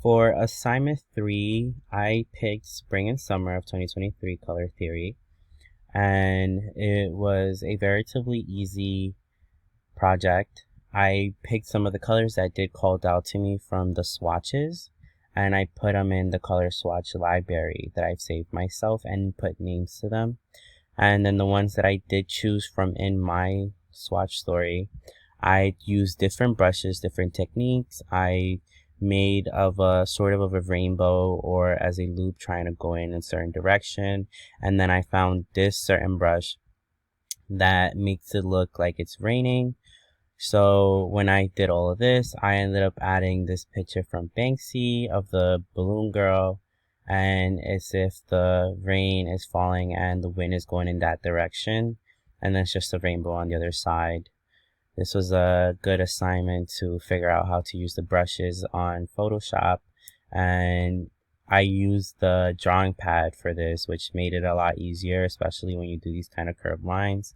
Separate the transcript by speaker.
Speaker 1: For assignment 3, I picked Spring and Summer of 2023 Color Theory, and it was a relatively easy project. I picked some of the colors that did called out to me from the swatches, and I put them in the color swatch library that I've saved myself and put names to them. And then the ones that I did choose from in my swatch story, I used different brushes, different techniques. I made of a sort of a rainbow or as a loop trying to go in a certain direction. And then I found this certain brush that makes it look like it's raining. So when I did all of this, I ended up adding this picture from Banksy of the balloon girl, and it's if the rain is falling and the wind is going in that direction, and then it's just a rainbow on the other side. This was a good assignment to figure out how to use the brushes on Photoshop, and I used the drawing pad for this, which made it a lot easier, especially when you do these kind of curved lines.